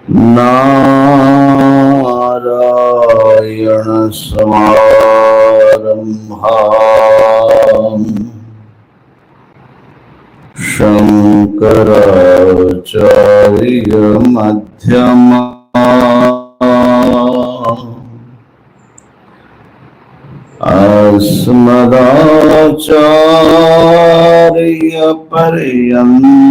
नारायण समारम्भाम् शंकराचार्य मध्यमाम् अस्मदाचार्य पर्यन्ताम्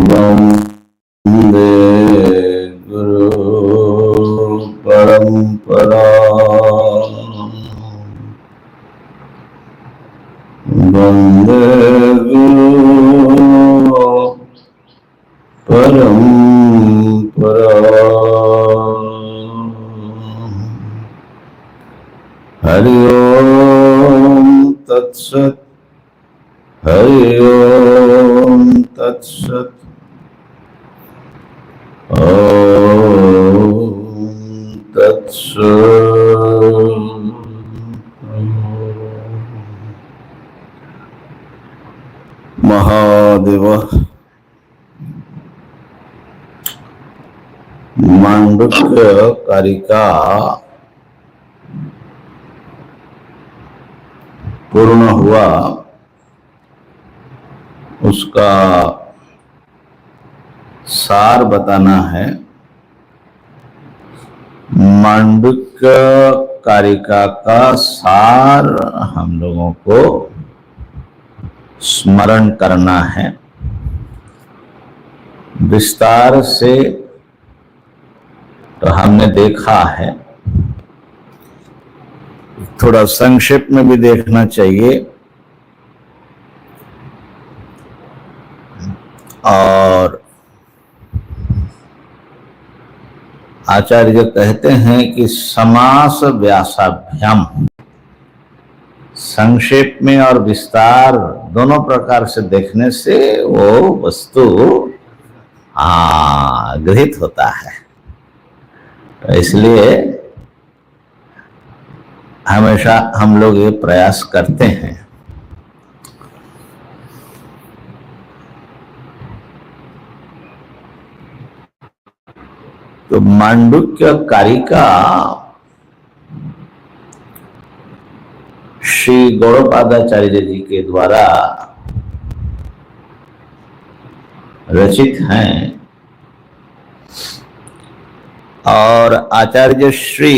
वन्दे गुरु परंपरा वन्दे गुरु परंपरा। हरि ओम तत्सत्। हरि ओम तत्सत्। ओम तत्सत्। महादेव मांडुक्य कारिका पूर्ण हुआ, उसका सार बताना है। मांडुक्य कारिका का सार हम लोगों को स्मरण करना है। विस्तार से तो हमने देखा है, थोड़ा संक्षेप में भी देखना चाहिए। और आचार्य कहते हैं कि समास व्यासाभ्याम, संक्षेप में और विस्तार दोनों प्रकार से देखने से वो वस्तु गृहीत होता है। तो इसलिए हमेशा हम लोग ये प्रयास करते हैं। तो मांडुक्य कारिका श्री गौड़पादाचार्य जी के द्वारा रचित हैं और आचार्य श्री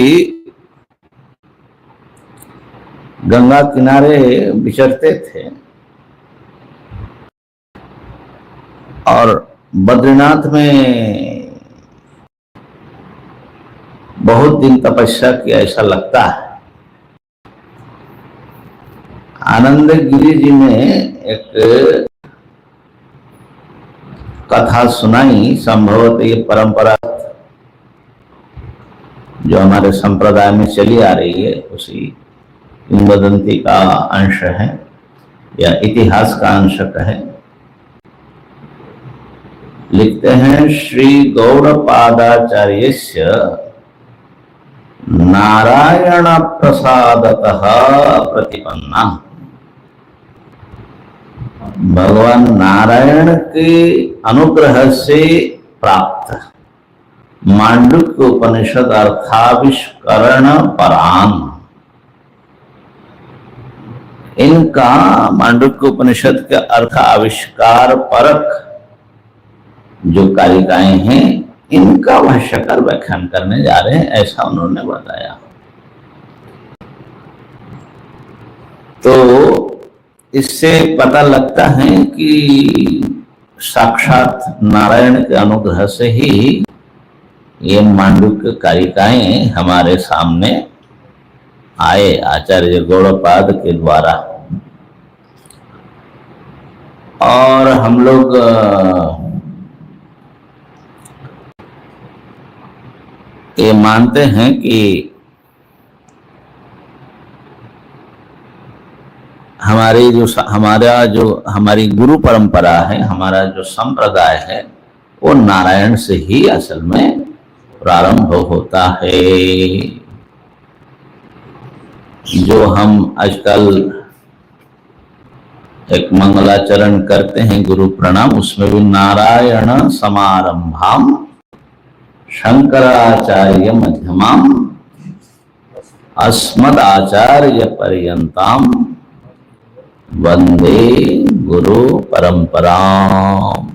गंगा किनारे विचरते थे और बद्रीनाथ में बहुत दिन तपस्या किया ऐसा लगता है। आनंद गिरी जी ने एक कथा सुनाई, संभवतः ये परंपरा जो हमारे संप्रदाय में चली आ रही है उसी किंवदंती का अंश है या इतिहास का अंश है। लिखते हैं श्री गौड़पादाचार्यस्य नारायण प्रसादतः प्रतिपन्ना, भगवान नारायण के अनुग्रह से प्राप्त मांडुक्य उपनिषद अर्थाविष्करण परान। इनका मांडुक्य उपनिषद के अर्थ आविष्कार परक जो कारिकाएं हैं, इनका भाष्यकार व्याख्यान करने जा रहे हैं, ऐसा उन्होंने बताया। तो इससे पता लगता है कि साक्षात नारायण के अनुग्रह से ही ये मांडुक्य कारिकाएं हमारे सामने आए आचार्य गौड़पाद के द्वारा। और हम लोग ये मानते हैं कि हमारी गुरु परंपरा है, हमारा जो संप्रदाय है, वो नारायण से ही असल में प्रारंभ होता है। जो हम आजकल एक मंगलाचरण करते हैं गुरु प्रणाम, उसमें भी नारायण समारंभाम शंकराचार्य मध्यमाम अस्मदाचार्य पर्यंताम वंदे गुरु परंपराम।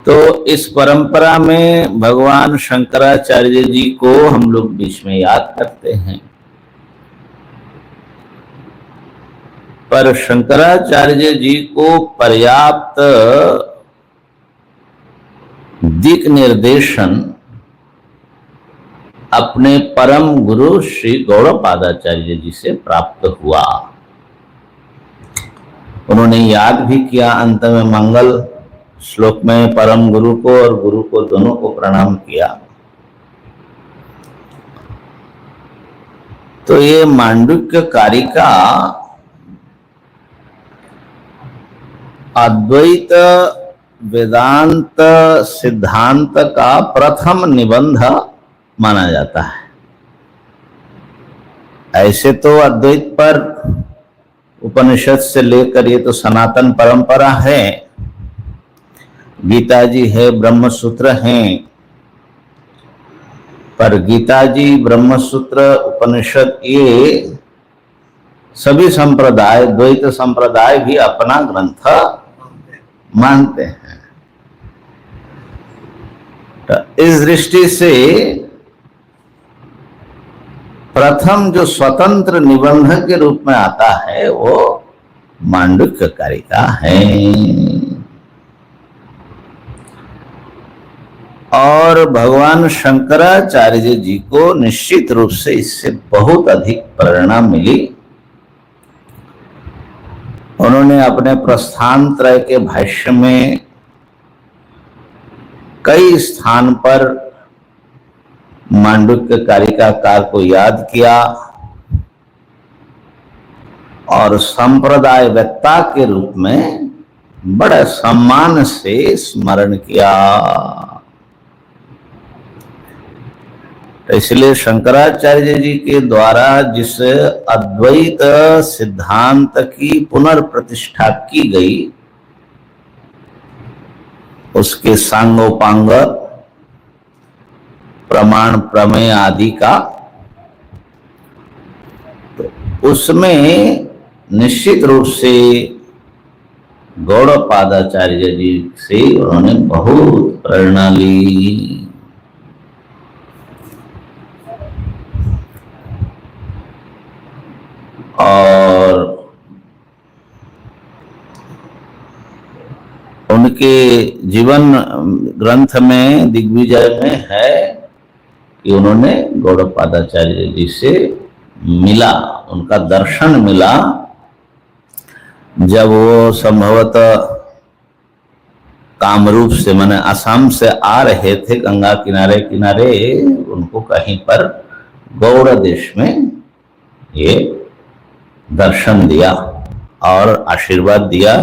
तो इस परंपरा में भगवान शंकराचार्य जी को हम लोग बीच में याद करते हैं, पर शंकराचार्य जी को पर्याप्त दिक निर्देशन अपने परम गुरु श्री गौड़पादाचार्य जी से प्राप्त हुआ। उन्होंने याद भी किया अंत में मंगल श्लोक में परम गुरु को और गुरु को दोनों को प्रणाम किया। तो ये मांडुक्य कारिका अद्वैत वेदांत सिद्धांत का प्रथम निबंध माना जाता है। ऐसे तो अद्वैत पर उपनिषद से लेकर ये तो सनातन परंपरा है, गीता जी है, ब्रह्म सूत्र हैं, पर गीता जी, ब्रह्म सूत्र, उपनिषद ये सभी संप्रदाय, द्वैत संप्रदाय भी अपना ग्रंथ मानते हैं। तो इस दृष्टि से प्रथम जो स्वतंत्र निबंध के रूप में आता है वो मांडुक्य कारिका है। और भगवान शंकराचार्य जी को निश्चित रूप से इससे बहुत अधिक प्रेरणा मिली। उन्होंने अपने प्रस्थानत्रय के भाष्य में कई स्थान पर मांडुक्य कारिकाकार को याद किया और संप्रदाय वक्ता के रूप में बड़े सम्मान से स्मरण किया। तो इसलिए शंकराचार्य जी के द्वारा जिस अद्वैत सिद्धांत की पुनर्प्रतिष्ठा की गई, उसके सांगोपांग प्रमाण प्रमेय आदि का, तो उसमें निश्चित रूप से गौड़पादाचार्य जी से उन्होंने बहुत प्रेरणा ली। और उनके जीवन ग्रंथ में दिग्विजय में है कि उन्होंने गौड़पादाचार्य जी से मिला, उनका दर्शन मिला जब वो संभवतः कामरूप से, माने असम से आ रहे थे, गंगा किनारे किनारे उनको कहीं पर गौड़ देश में ये दर्शन दिया और आशीर्वाद दिया।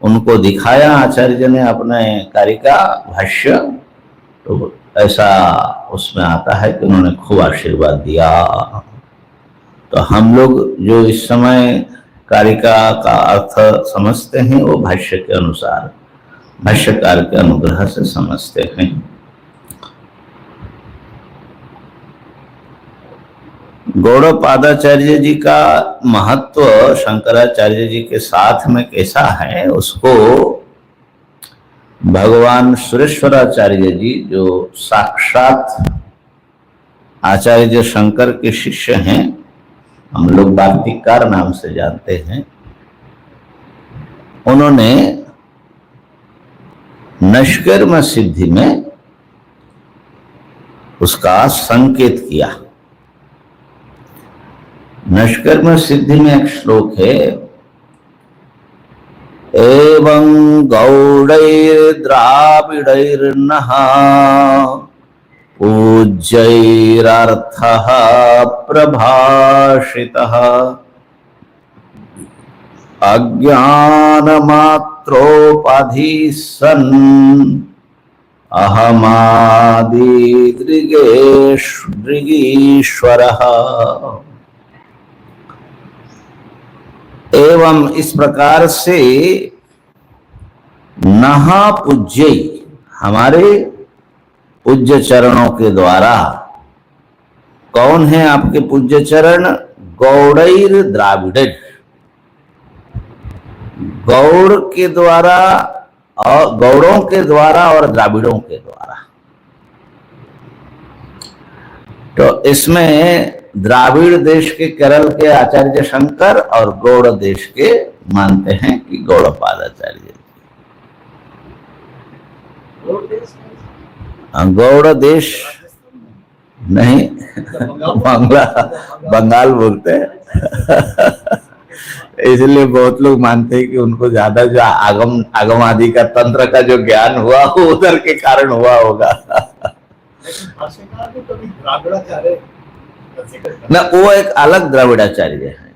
उनको दिखाया आचार्य ने अपने कारिका भाष्य, तो ऐसा उसमें आता है कि उन्होंने खूब आशीर्वाद दिया। तो हम लोग जो इस समय कारिका का अर्थ समझते हैं वो भाष्य के अनुसार, भाष्यकार के अनुग्रह से समझते हैं। गौड़पादाचार्य जी का महत्व शंकराचार्य जी के साथ में कैसा है, उसको भगवान सुरेश्वराचार्य जी जो साक्षात आचार्य शंकर के शिष्य हैं, हम लोग वार्तिककार नाम से जानते हैं, उन्होंने नष्कर्म सिद्धि में उसका संकेत किया। नष्कर्म सिद्धि में एक श्लोक है, एवं गौड़ैर्द्राविडैर्नः पूज्यैरर्थः प्रभाषितः अज्ञानमात्रोपाधिः सन् अहमादिदृगीश्वरः। एवं इस प्रकार से नह पूज्य, हमारे पूज्य चरणों के द्वारा, कौन है आपके पूज्य चरण? गौड़ैर द्राविड़, गौड़ के द्वारा और गौड़ों के द्वारा और द्राविड़ों के द्वारा। तो इसमें द्राविड़ देश के केरल के आचार्य शंकर और गौड़ देश के मानते हैं कि गौड़पादाचार्य। गौड़ देश नहीं, बांग्ला बंगाल बोलते हैं इसलिए बहुत लोग मानते हैं कि उनको ज्यादा जो आगम आदि का तंत्र का जो ज्ञान हुआ वो उधर के कारण हुआ होगा। ना, वो एक अलग द्रविड़ाचार्य है।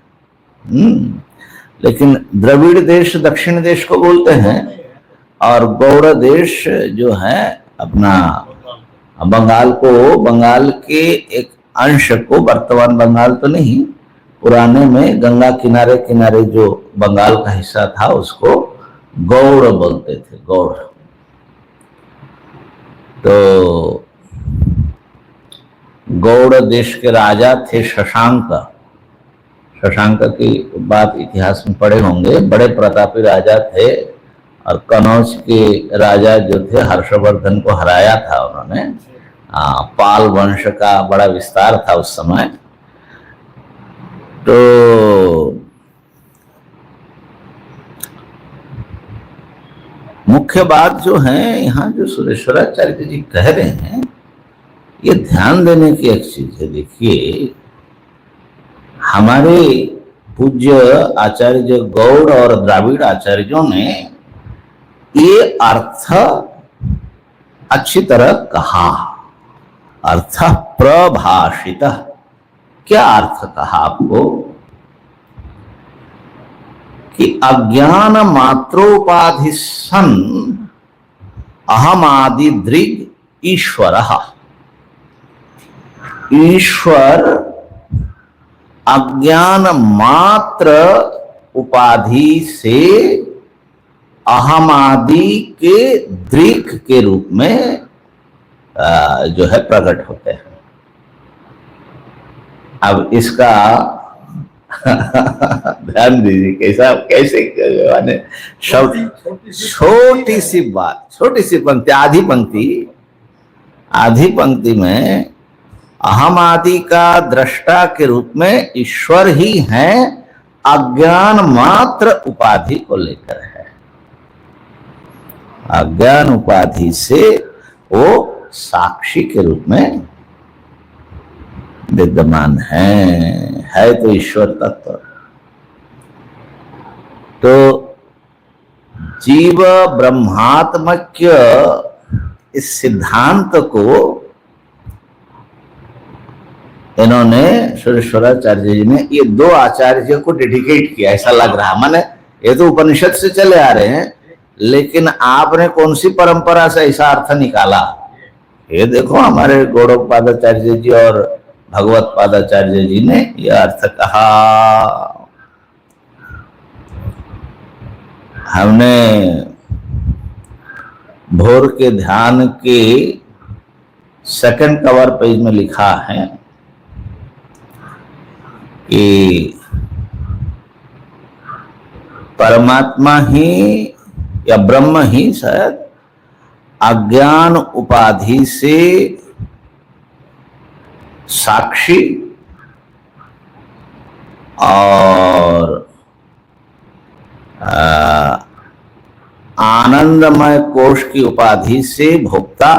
लेकिन द्रविड़ देश दक्षिण देश को बोलते हैं और गौड़ देश जो है अपना बंगाल को, बंगाल के एक अंश को, वर्तमान बंगाल तो नहीं, पुराने में गंगा किनारे किनारे जो बंगाल का हिस्सा था उसको गौड़ बोलते थे, गौड़। तो गौड़ देश के राजा थे शशांक। शशांक की बात इतिहास में पढ़े होंगे, बड़े प्रतापी राजा थे और कनौज के राजा जो थे हर्षवर्धन को हराया था उन्होंने। पाल वंश का बड़ा विस्तार था उस समय। तो मुख्य बात जो है यहाँ जो सुरेश्वराचार्य जी कह रहे हैं, ये ध्यान देने की एक चीज है। देखिए, हमारे पूज्य आचार्य गौड़ और द्राविड़ आचार्यों ने ये अर्थ अच्छी तरह कहा, अर्थ प्रभाषित। क्या अर्थ कहा आपको? कि अज्ञान मात्रोपाधि सन अहमादि दृग ईश्वर, ईश्वर अज्ञान मात्र उपाधि से अहमादि के दृक् के रूप में जो है प्रकट होते हैं। अब इसका ध्यान दीजिए कैसा, कैसे माने शब्द, छोटी सी बात, छोटी सी पंक्ति, आधी पंक्ति में अहम आदि का दृष्टा के रूप में ईश्वर ही है, अज्ञान मात्र उपाधि को लेकर है। अज्ञान उपाधि से वो साक्षी के रूप में विद्यमान है तो ईश्वर तत्व। तो जीव ब्रह्मात्मक्य इस सिद्धांत को इन्होंने, सुरेश्वराचार्य जी ने ये दो आचार्य को डेडिकेट किया, ऐसा लग रहा। माने ये तो उपनिषद से चले आ रहे हैं, लेकिन आपने कौन सी परंपरा से ऐसा अर्थ निकाला? ये देखो, हमारे गौड़पादाचार्य जी और भगवत पादाचार्य जी ने यह अर्थ कहा। हमने भोर के ध्यान के सेकंड कवर पेज में लिखा है कि परमात्मा ही या ब्रह्म ही शायद अज्ञान उपाधि से साक्षी और आनंदमय कोश की उपाधि से भोक्ता,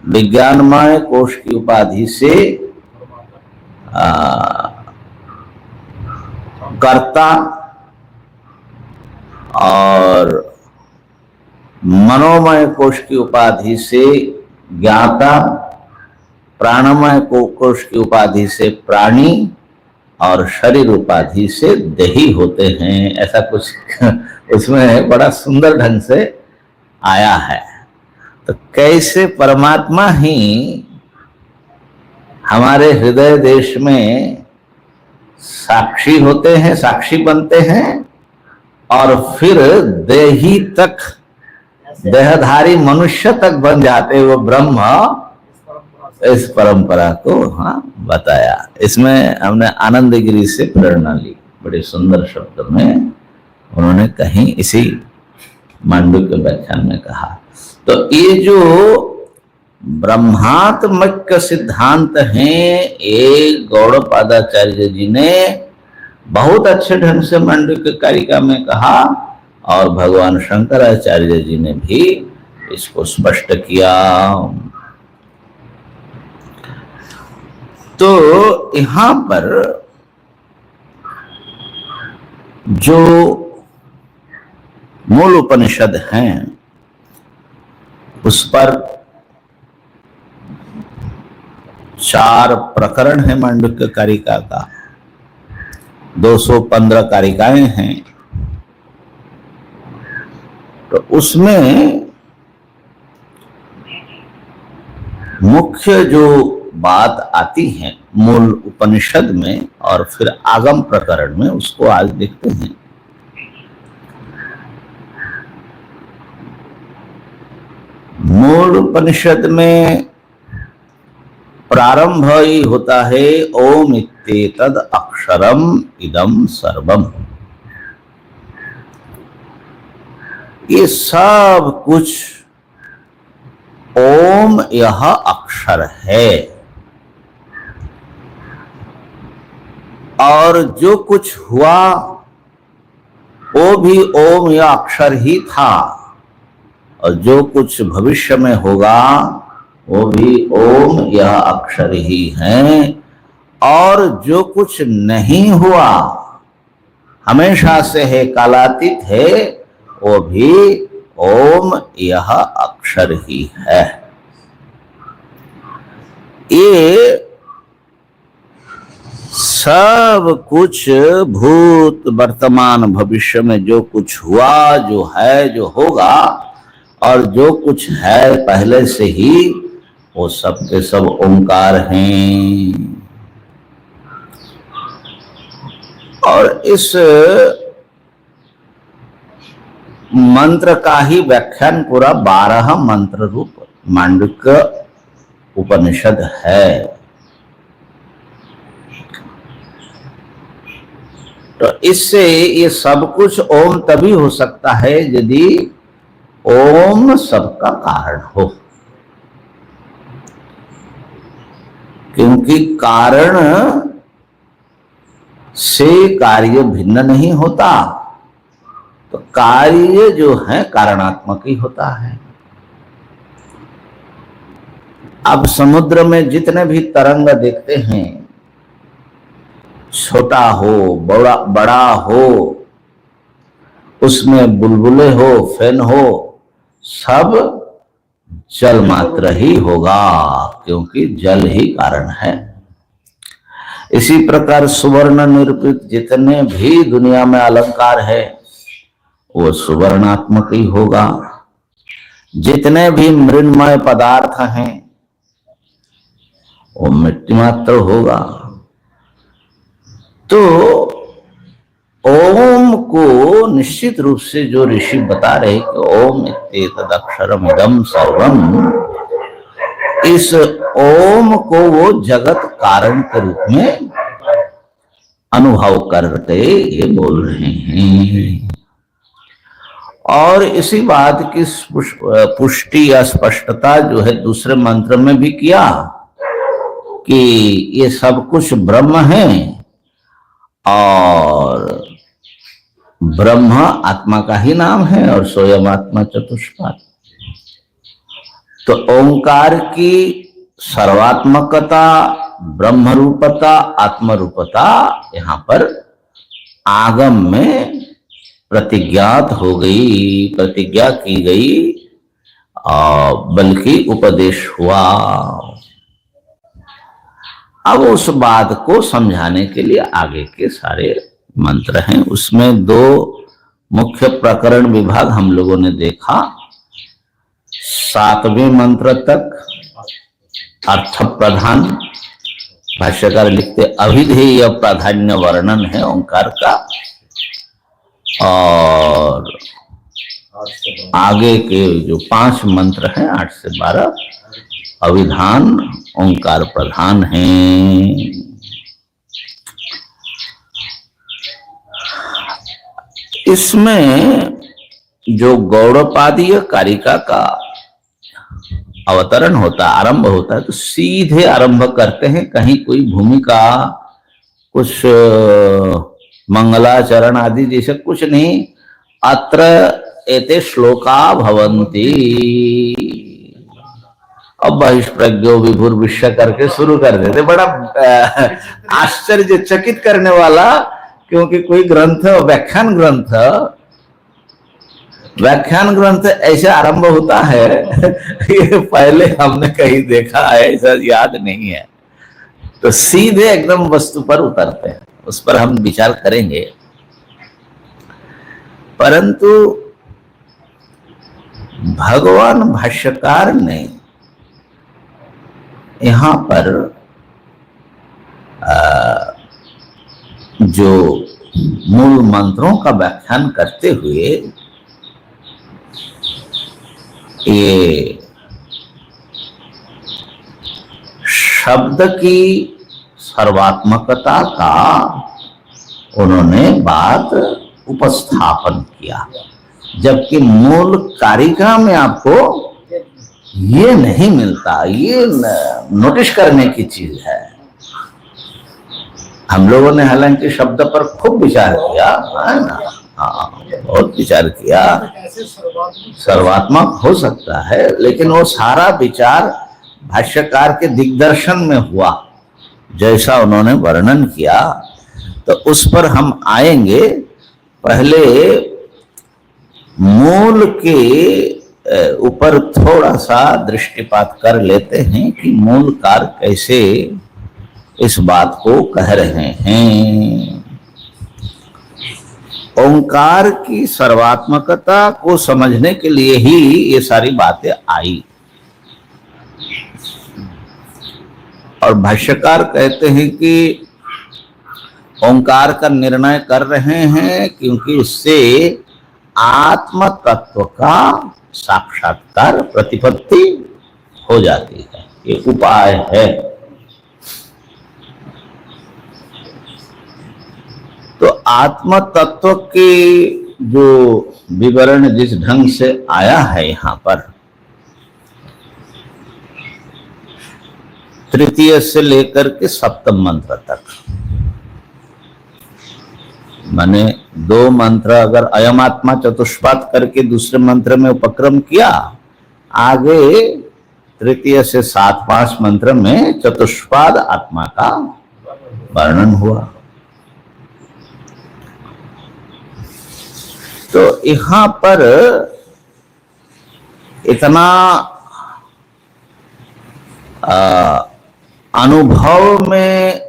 विज्ञानमय कोश की उपाधि से कर्ता और मनोमय कोश की उपाधि से ज्ञाता, प्राणमय कोश की उपाधि से प्राणी और शरीर उपाधि से देही होते हैं। ऐसा कुछ उसमें बड़ा सुंदर ढंग से आया है। तो कैसे परमात्मा ही हमारे हृदय देश में साक्षी होते हैं, साक्षी बनते हैं, और फिर देही तक, देहधारी मनुष्य तक बन जाते वो ब्रह्म। इस परंपरा को हाँ बताया। इसमें हमने आनंद गिरी से प्रेरणा ली, बड़े सुंदर शब्द में उन्होंने कहीं इसी मांडुक्य व्याख्यान में कहा। तो ये जो ब्रह्मात्मक सिद्धांत हैं, ये गौड़पादाचार्य जी ने बहुत अच्छे ढंग से मांडुक्य कारिका में कहा, और भगवान शंकराचार्य जी ने भी इसको स्पष्ट किया। तो यहां पर जो मूल उपनिषद हैं उस पर 4 प्रकरण है मांडुक्य कारिका का, 215 कारिकाएं हैं। तो उसमें मुख्य जो बात आती है मूल उपनिषद में और फिर आगम प्रकरण में, उसको आज देखते हैं। मूल उपनिषद में प्रारंभ ही होता है ओम इत्येतद् अक्षरम इदं सर्वम। ये सब कुछ ओम यह अक्षर है, और जो कुछ हुआ वो भी ओम यह अक्षर ही था, और जो कुछ भविष्य में होगा वो भी ओम यह अक्षर ही है, और जो कुछ नहीं हुआ हमेशा से है, कालातीत है, वो भी ओम यह अक्षर ही है। ये सब कुछ भूत वर्तमान भविष्य में जो कुछ हुआ, जो है, जो होगा, और जो कुछ है पहले से ही, वो सब के सब ओंकार हैं। और इस मंत्र का ही व्याख्यान पूरा 12 मंत्र रूप मांडुक्य उपनिषद है। तो इससे ये सब कुछ ओम तभी हो सकता है यदि ओम सबका कारण हो, क्योंकि कारण से कार्य भिन्न नहीं होता। तो कार्य जो है कारणात्मक ही होता है। अब समुद्र में जितने भी तरंग देखते हैं, छोटा हो बड़ा हो, उसमें बुलबुले हो, फैन हो, सब जल मात्र ही होगा, क्योंकि जल ही कारण है। इसी प्रकार सुवर्ण निरूपित जितने भी दुनिया में अलंकार है वो सुवर्णात्मक ही होगा। जितने भी मृण्मय पदार्थ हैं वो मिट्टी मात्र होगा। तो ओम को निश्चित रूप से जो ऋषि बता रहे कि ओम इत्येतद् अक्षरम इदं सर्वम, इस ओम को वो जगत कारण के रूप में अनुभव करते ये बोल रहे हैं। और इसी बात की पुष्टि या स्पष्टता जो है दूसरे मंत्र में भी किया कि ये सब कुछ ब्रह्म है, और ब्रह्म आत्मा का ही नाम है, और स्वयं आत्मा चतुष्पाद। तो ओंकार की सर्वात्मकता, ब्रह्म रूपता, आत्म रूपता यहाँ पर आगम में प्रतिज्ञात हो गई, प्रतिज्ञा की गई, बल्कि उपदेश हुआ। अब उस बात को समझाने के लिए आगे के सारे मंत्र हैं। उसमें 2 मुख्य प्रकरण विभाग हम लोगों ने देखा। 7वें मंत्र तक अर्थ प्रधान, भाष्यकार लिखते अभिधेय प्राधान्य वर्णन है ओंकार का, और आगे के जो 5 मंत्र हैं 8 से 12 अभिधान ओंकार प्रधान हैं। इसमें जो गौड़पादीय कारिका का अवतरण होता है, आरंभ होता है, तो सीधे आरंभ करते हैं, कहीं कोई भूमिका, कुछ मंगलाचरण आदि जैसे कुछ नहीं। अत्र एते श्लोका भवन्ति, अब बहिष्प्रज्ञो विभुर विश्व करके शुरू कर देते। बड़ा आश्चर्यचकित करने वाला, क्योंकि कोई ग्रंथ, व्याख्यान ग्रंथ ऐसे आरंभ होता है ये पहले हमने कहीं देखा है, ऐसा याद नहीं है। तो सीधे एकदम वस्तु पर उतरते हैं, उस पर हम विचार करेंगे। परंतु भगवान भाष्यकार ने यहां पर जो मूल मंत्रों का व्याख्यान करते हुए ये शब्द की सर्वात्मकता का उन्होंने बात उपस्थापन किया, जबकि मूल कारिका में आपको ये नहीं मिलता। ये नोटिस करने की चीज है। हम लोगों ने हालांकि शब्द पर खूब विचार किया है ना, हाँ बहुत विचार किया, सर्वात्मक हो सकता है, लेकिन वो सारा विचार भाष्यकार के दिग्दर्शन में हुआ, जैसा उन्होंने वर्णन किया। तो उस पर हम आएंगे। पहले मूल के ऊपर थोड़ा सा दृष्टिपात कर लेते हैं कि मूलकार कैसे इस बात को कह रहे हैं। ओंकार की सर्वात्मकता को समझने के लिए ही ये सारी बातें आई। और भाष्यकार कहते हैं कि ओंकार का निर्णय कर रहे हैं क्योंकि इससे आत्म तत्व का साक्षात्कार प्रतिपत्ति हो जाती है, ये उपाय है। तो आत्म तत्व के जो विवरण जिस ढंग से आया है यहाँ पर, तृतीय से लेकर के सप्तम मंत्र तक, माने 2 मंत्र अगर अयम आत्मा चतुष्पाद करके दूसरे मंत्र में उपक्रम किया, आगे तृतीय से 7-5 मंत्र में चतुष्पाद आत्मा का वर्णन हुआ। तो यहां पर इतना अनुभव में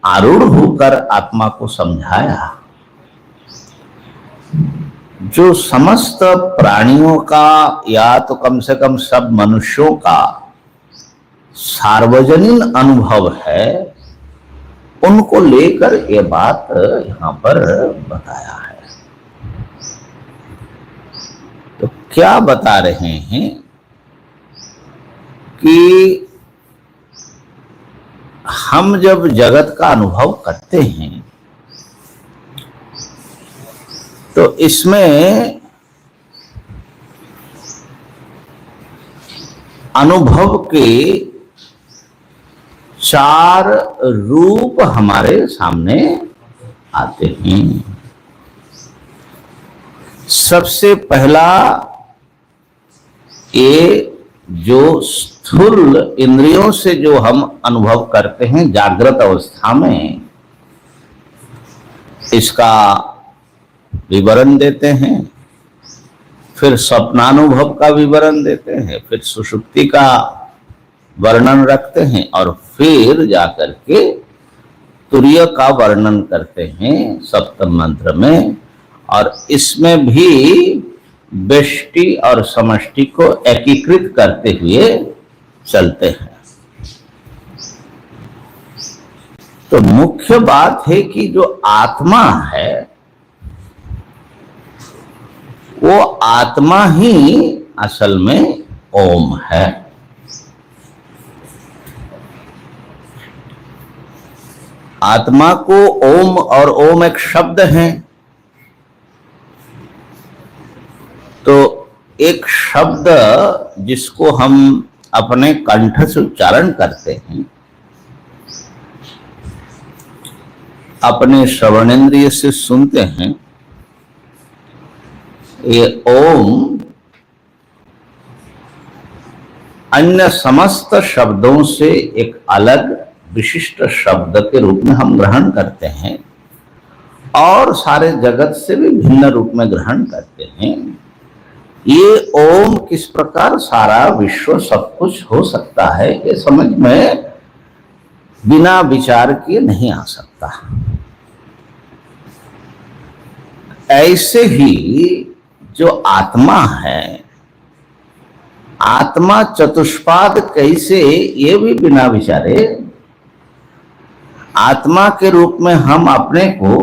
आरूढ़ होकर आत्मा को समझाया, जो समस्त प्राणियों का या तो कम से कम सब मनुष्यों का सार्वजनीन अनुभव है, उनको लेकर ये बात यहां पर बताया है। तो क्या बता रहे हैं कि हम जब जगत का अनुभव करते हैं तो इसमें अनुभव के 4 रूप हमारे सामने आते हैं। सबसे पहला, ये जो स्थूल इंद्रियों से जो हम अनुभव करते हैं जागृत अवस्था में, इसका विवरण देते हैं, फिर स्वप्नानुभव का विवरण देते हैं, फिर सुषुप्ति का वर्णन रखते हैं, और फिर जाकर के तुरीय का वर्णन करते हैं सप्तम मंत्र में। और इसमें भी व्यष्टि और समष्टि को एकीकृत करते हुए चलते हैं। तो मुख्य बात है कि जो आत्मा है वो आत्मा ही असल में ओम है। आत्मा को ओम, और ओम एक शब्द है, तो एक शब्द जिसको हम अपने कंठ से उच्चारण करते हैं, अपने श्रवणेन्द्रिय से सुनते हैं, ये ओम अन्य समस्त शब्दों से एक अलग विशिष्ट शब्द के रूप में हम ग्रहण करते हैं और सारे जगत से भी भिन्न रूप में ग्रहण करते हैं। ये ओम किस प्रकार सारा विश्व सब कुछ हो सकता है, ये समझ में बिना विचार किए नहीं आ सकता। ऐसे ही जो आत्मा है, आत्मा चतुष्पाद कैसे, ये भी बिना विचारे आत्मा के रूप में हम अपने को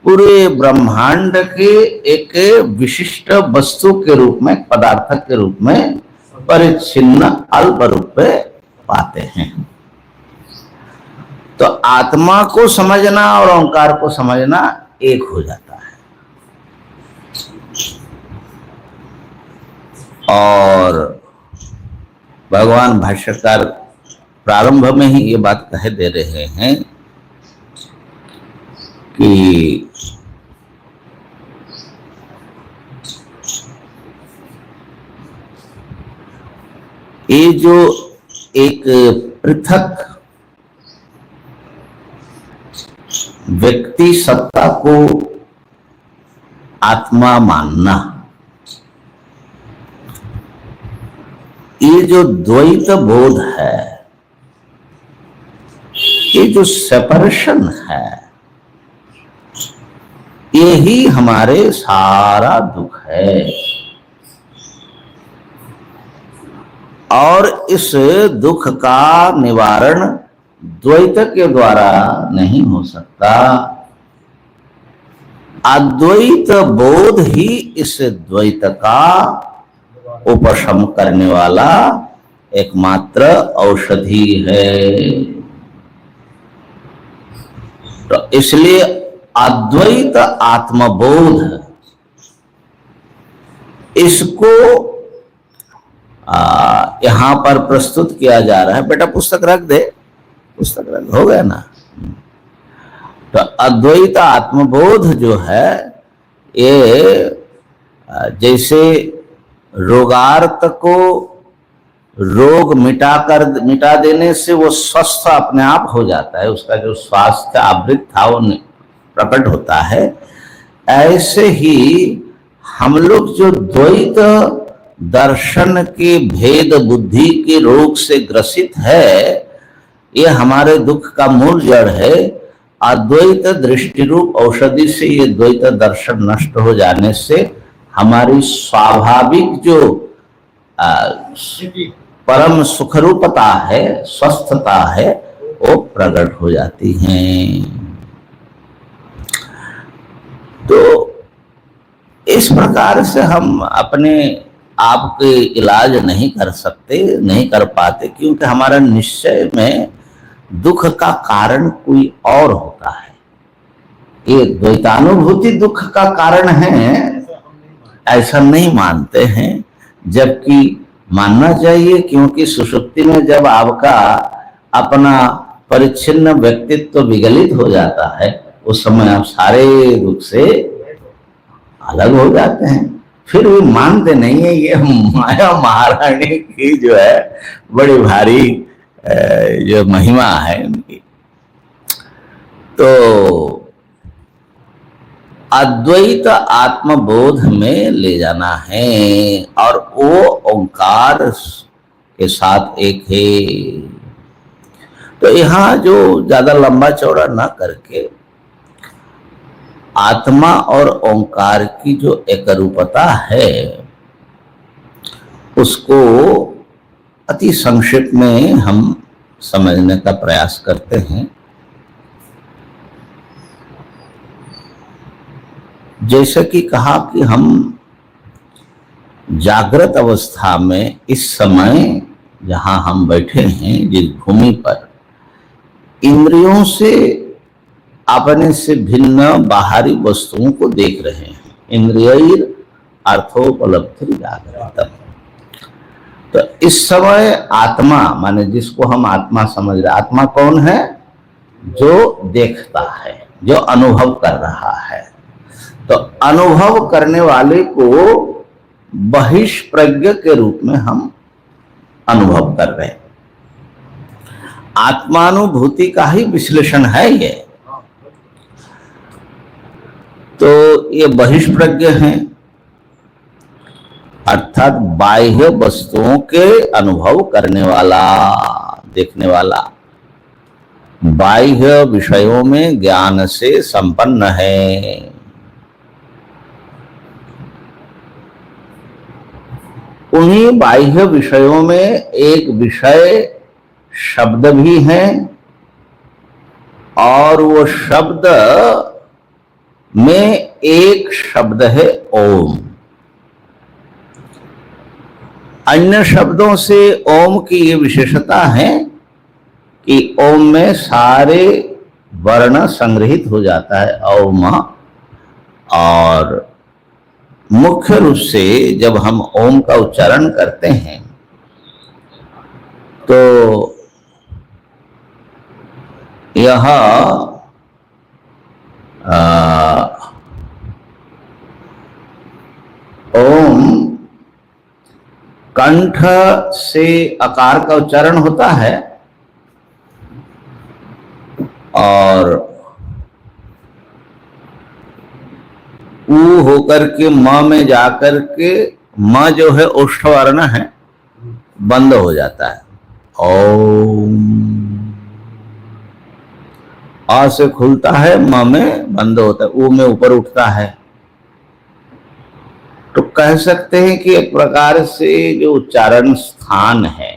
पूरे ब्रह्मांड के एक विशिष्ट वस्तु के रूप में, पदार्थ के रूप में परिच्छिन्न अल्प रूप में पाते हैं। तो आत्मा को समझना और ओंकार को समझना एक हो जाता है। और भगवान भाष्यकार प्रारंभ में ही ये बात कह दे रहे हैं कि ये जो एक पृथक व्यक्ति सत्ता को आत्मा मानना, ये जो द्वैत बोध है, ये जो सेपरेशन है, यही हमारे सारा दुख है। और इस दुख का निवारण द्वैत के द्वारा नहीं हो सकता। अद्वैत बोध ही इस द्वैत का उपशम करने वाला एकमात्र औषधि है। तो इसलिए अद्वैत आत्मबोध, इसको यहां पर प्रस्तुत किया जा रहा है। बेटा पुस्तक रख दे, पुस्तक रख, हो गया ना। तो अद्वैत आत्मबोध जो है, ये जैसे रोगार्थ को रोग मिटा देने से वो स्वस्थ अपने आप हो जाता है, उसका जो स्वास्थ्य आवृत था वो प्रकट होता है। ऐसे ही हम लोग जो द्वैत दर्शन के भेद बुद्धि के रोग से ग्रसित है, ये हमारे दुख का मूल जड़ है। अद्वैत दृष्टि रूप औषधि से ये द्वैत दर्शन नष्ट हो जाने से हमारी स्वाभाविक जो परम सुखरूपता है, स्वस्थता है, वो प्रकट हो जाती है। तो इस प्रकार से हम अपने आप के इलाज नहीं कर सकते, नहीं कर पाते, क्योंकि हमारा निश्चय में दुख का कारण कोई और होता है। ये द्वैतानुभूति दुख का कारण है ऐसा नहीं मानते हैं, जबकि मानना चाहिए, क्योंकि सुषुप्ति में जब आपका अपना परिच्छिन्न व्यक्तित्व विगलित हो जाता है, उस समय आप सारे दुख से अलग हो जाते हैं। फिर भी मानते नहीं है। ये माया महारानी की जो है बड़ी भारी जो महिमा है उनकी। तो अद्वैत आत्मबोध में ले जाना है और वो ओंकार के साथ एक है। तो यहाँ जो ज्यादा लंबा चौड़ा ना करके आत्मा और ओंकार की जो एकरूपता है उसको अति संक्षिप्त में हम समझने का प्रयास करते हैं। जैसे कि कहा कि हम जागृत अवस्था में इस समय जहां हम बैठे हैं जिस भूमि पर, इंद्रियों से अपने से भिन्न बाहरी वस्तुओं को देख रहे हैं। इंद्रियर अर्थोपलब्धि जागृतम। तो इस समय आत्मा माने जिसको हम आत्मा समझ रहे, आत्मा कौन है? जो देखता है, जो अनुभव कर रहा है। तो अनुभव करने वाले को बहिष्प्रज्ञ के रूप में हम अनुभव कर रहे हैं। आत्मानुभूति का ही विश्लेषण है ये। तो ये बहिष्प्रज्ञ हैं, अर्थात बाह्य वस्तुओं के अनुभव करने वाला, देखने वाला, बाह्य विषयों में ज्ञान से संपन्न है। उन्हीं बाह्य विषयों में एक विषय शब्द भी है, और वो शब्द में एक शब्द है ओम। अन्य शब्दों से ओम की ये विशेषता है कि ओम में सारे वर्ण संग्रहित हो जाता है, ओम। और मुख्य रूप से जब हम ओम का उच्चारण करते हैं तो यह ओम कंठ से अकार का उच्चारण होता है, और ऊ होकर के म में जाकर के म जो है ओष्ठ वर्ण है, बंद हो जाता है। ओम आ से खुलता है, म में बंद होता है, ऊ में ऊपर उठता है। तो कह सकते हैं कि एक प्रकार से जो उच्चारण स्थान है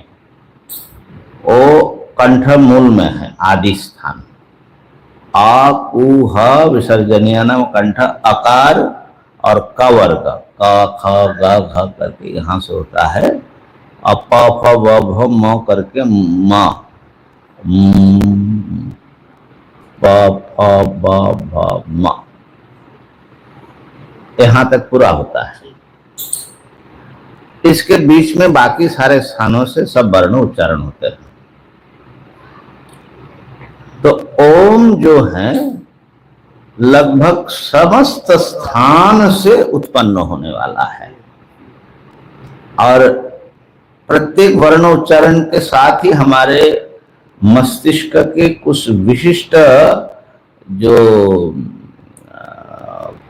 वो कंठ मूल में है, आदि स्थान। आ कु ह विसर्जनीय नाम कंठ अकार और क वर्ग क ख ग घ करके यहां से होता है, और प फ व भ म करके म प फ ब भ म यहां तक पूरा होता है। इसके बीच में बाकी सारे स्थानों से सब वर्ण उच्चारण होते हैं। तो ओम जो है लगभग समस्त स्थान से उत्पन्न होने वाला है, और प्रत्येक वर्ण उच्चारण के साथ ही हमारे मस्तिष्क के कुछ विशिष्ट जो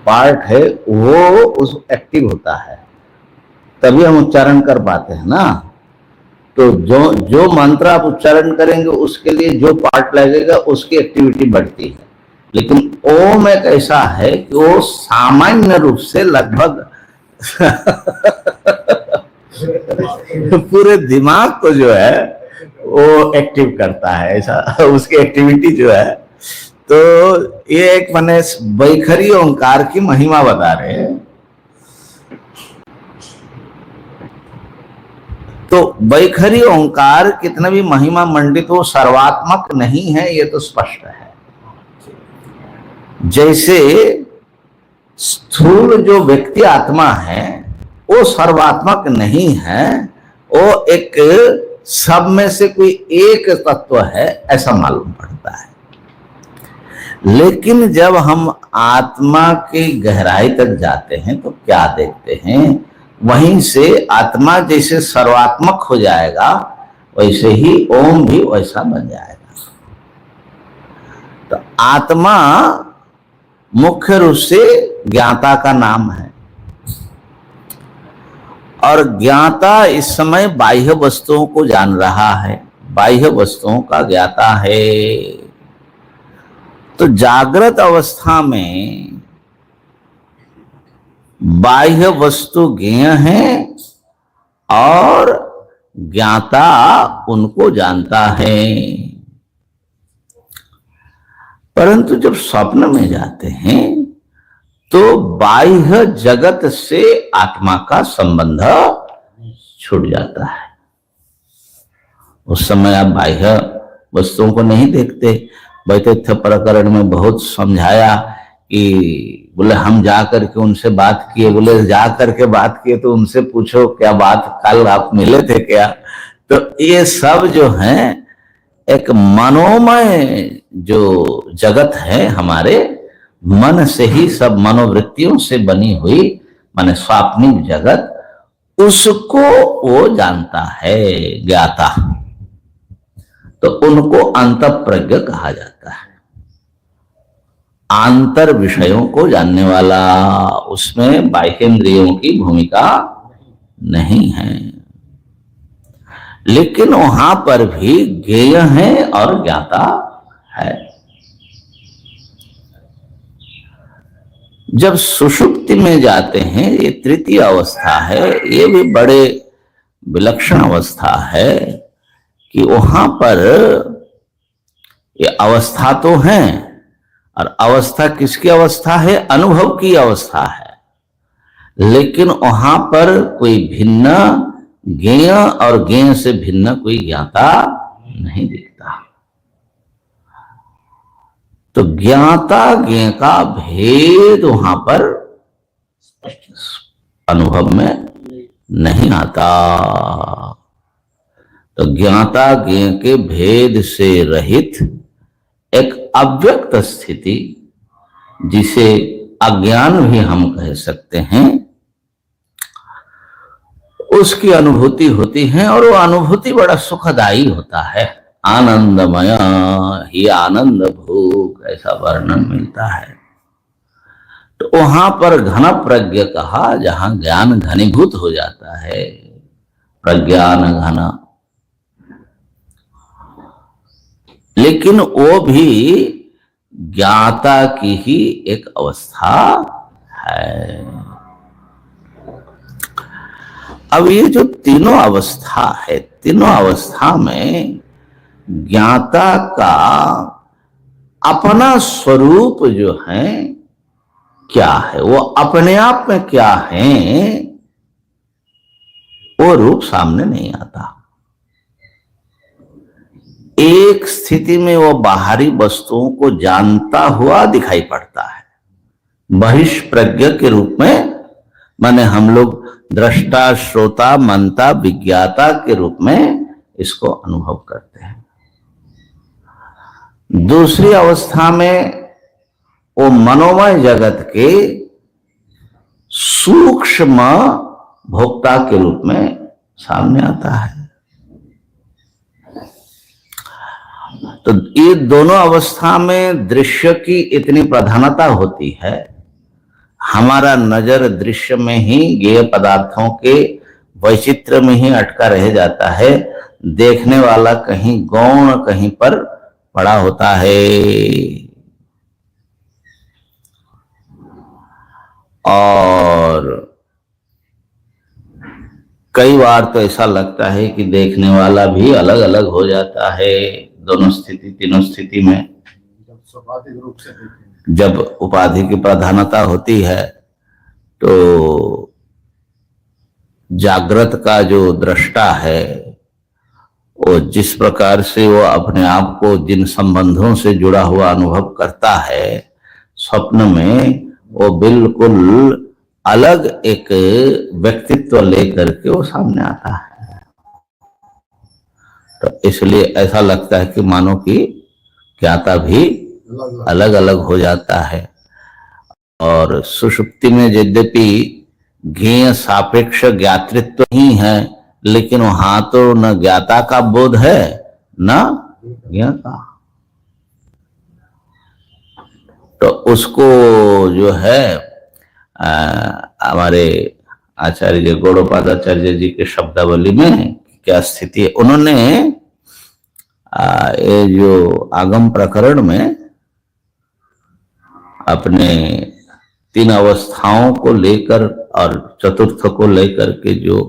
पार्ट है वो उस एक्टिव होता है, तभी हम उच्चारण कर पाते हैं ना। तो जो मंत्र आप उच्चारण करेंगे उसके लिए जो पार्ट लगेगा उसकी एक्टिविटी बढ़ती है। लेकिन ओम एक ऐसा है कि वो सामान्य रूप से लगभग पूरे दिमाग को जो है वो एक्टिव करता है, ऐसा उसकी एक्टिविटी जो है। तो ये एक माने वैखरी ओंकार की महिमा बता रहे हैं। तो वैखरी ओंकार कितना भी महिमा मंडित हो, सर्वात्मक नहीं है, ये तो स्पष्ट है। जैसे स्थूल जो व्यक्ति आत्मा है वो सर्वात्मक नहीं है, वो एक सब में से कोई एक तत्व है ऐसा मालूम पड़ता है। लेकिन जब हम आत्मा की गहराई तक जाते हैं तो क्या देखते हैं, वहीं से आत्मा जैसे सर्वात्मक हो जाएगा वैसे ही ओम भी वैसा बन जाएगा। तो आत्मा मुख्य रूप से ज्ञाता का नाम है, और ज्ञाता इस समय बाह्य वस्तुओं को जान रहा है, बाह्य वस्तुओं का ज्ञाता है। तो जागृत अवस्था में बाह्य वस्तु ज्ञेय है और ज्ञाता उनको जानता है। परंतु जब स्वप्न में जाते हैं तो बाह्य जगत से आत्मा का संबंध छूट जाता है। उस समय आप बाह्य वस्तुओं को नहीं देखते। वैतथ्य प्रकरण में बहुत समझाया कि बोले हम जा करके उनसे बात किए, बोले जा करके बात किए तो उनसे पूछो क्या बात, कल आप मिले थे क्या। तो ये सब जो है एक मनोमय जो जगत है, हमारे मन से ही सब मनोवृत्तियों से बनी हुई माने स्वाप्निक जगत, उसको वो जानता है ज्ञाता। तो उनको अंतःप्रज्ञ कहा जाता है, आंतर विषयों को जानने वाला। उसमें बाह्येंद्रियों की भूमिका नहीं है, लेकिन वहां पर भी ज्ञेय है और ज्ञाता है। जब सुषुप्ति में जाते हैं, ये तृतीय अवस्था है, ये भी बड़े विलक्षण अवस्था है कि वहां पर ये अवस्था तो है, और अवस्था किसकी अवस्था है? अनुभव की अवस्था है। लेकिन वहां पर कोई भिन्न ज्ञेय और ज्ञेय से भिन्न कोई ज्ञाता नहीं दिखता। तो ज्ञाता ज्ञेय का भेद वहां पर अनुभव में नहीं आता। तो ज्ञाता ज्ञेय के भेद से रहित एक अव्यक्त स्थिति, जिसे अज्ञान भी हम कह सकते हैं, उसकी अनुभूति होती है। और वो अनुभूति बड़ा सुखदायी होता है, आनंदमय ही आनंद भूख, ऐसा वर्णन मिलता है। तो वहां पर घन प्रज्ञ कहा, जहां ज्ञान घनीभूत हो जाता है, प्रज्ञान घन। लेकिन वो भी ज्ञाता की ही एक अवस्था है। अब ये जो तीनों अवस्था है, तीनों अवस्था में ज्ञाता का अपना स्वरूप जो है क्या है, वो अपने आप में क्या है, वो रूप सामने नहीं आता। एक स्थिति में वो बाहरी वस्तुओं को जानता हुआ दिखाई पड़ता है, बहिष्प्रज्ञ के रूप में, माने हम लोग दृष्टा श्रोता मनता विज्ञाता के रूप में इसको अनुभव करते हैं। दूसरी अवस्था में वो मनोमय जगत के सूक्ष्म भोक्ता के रूप में सामने आता है। तो ये दोनों अवस्था में दृश्य की इतनी प्रधानता होती है, हमारा नजर दृश्य में ही, ज्ञेय पदार्थों के वैचित्र में ही अटका रह जाता है। देखने वाला कहीं गौण कहीं पर पड़ा होता है। और कई बार तो ऐसा लगता है कि देखने वाला भी अलग अलग हो जाता है दोनों स्थिति, तीनों स्थिति में। स्वाभाविक रूप से जब उपाधि की प्रधानता होती है, तो जागृत का जो दृष्टा है, वो जिस प्रकार से वो अपने आप को जिन संबंधों से जुड़ा हुआ अनुभव करता है, स्वप्न में वो बिल्कुल अलग एक व्यक्तित्व लेकर के वो सामने आता है। तो इसलिए ऐसा लगता है कि मानो कि ज्ञाता भी अलग अलग हो जाता है। और सुषुप्ति में यद्यपि ज्ञेय सापेक्ष ज्ञातृत्व ही है, लेकिन वहां तो न ज्ञाता का बोध है न ज्ञेय का। तो उसको जो है हमारे आचार्य गौड़पादाचार्य जी के शब्दावली में क्या स्थिति है, उन्होंने ये जो आगम प्रकरण में अपने तीन अवस्थाओं को लेकर और चतुर्थ को लेकर के जो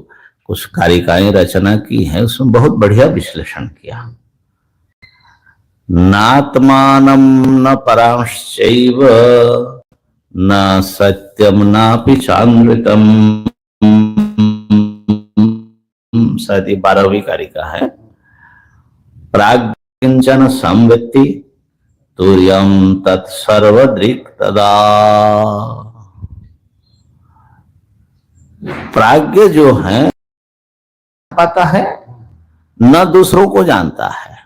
कुछ कारिकाएं रचना की है, उसमें बहुत बढ़िया विश्लेषण किया। नात्मानं न परांश्चैव न सत्यम नापि चामृतम। शायद ये 12वीं कारिका है। प्राग्किंचन संवित्ति तुर्यम तत्सर्वदृक् तदा। प्राज्ञ जो है पाता है, न दूसरों को जानता है,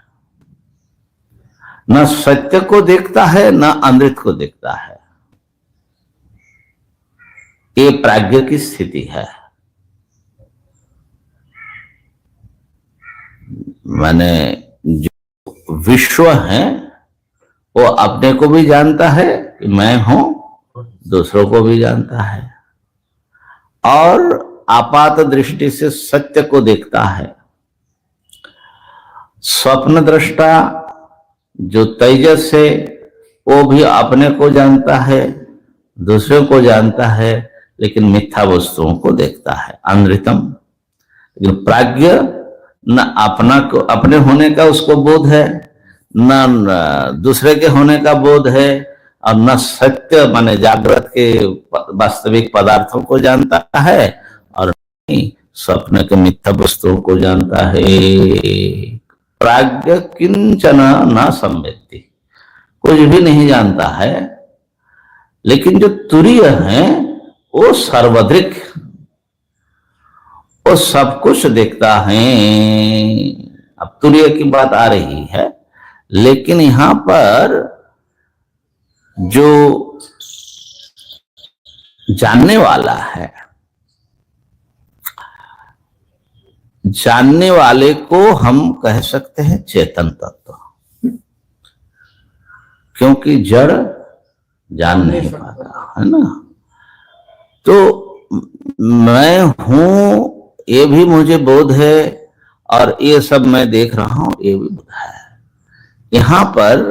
न सत्य को देखता है, न अमृत को देखता है। ये प्राज्ञ की स्थिति है। माने जो विश्व है वो अपने को भी जानता है कि मैं हूं, दूसरों को भी जानता है, और आपात दृष्टि से सत्य को देखता है। स्वप्न दृष्टा जो तेजस है वो भी अपने को जानता है, दूसरों को जानता है, लेकिन मिथ्या वस्तुओं को देखता है, अनृतम। लेकिन प्राज्ञ न अपना को अपने होने का उसको बोध है, न दूसरे के होने का बोध है, और न सत्य माने जागृत के वास्तविक पदार्थों को जानता है, और नहीं स्वप्न के मिथ्या वस्तुओं को जानता है। प्राज्ञ किंचन न संवेत्ति, कुछ भी नहीं जानता है। लेकिन जो तुरीय है वो सर्वदृक्, वो सब कुछ देखता है। अब तुरीय की बात आ रही है, लेकिन यहां पर जो जानने वाला है, जानने वाले को हम कह सकते हैं चेतन तत्व, क्योंकि जड़ जान नहीं पाता है ना। तो मैं हूं ये भी मुझे बोध है, और ये सब मैं देख रहा हूं ये भी बोध है। यहां पर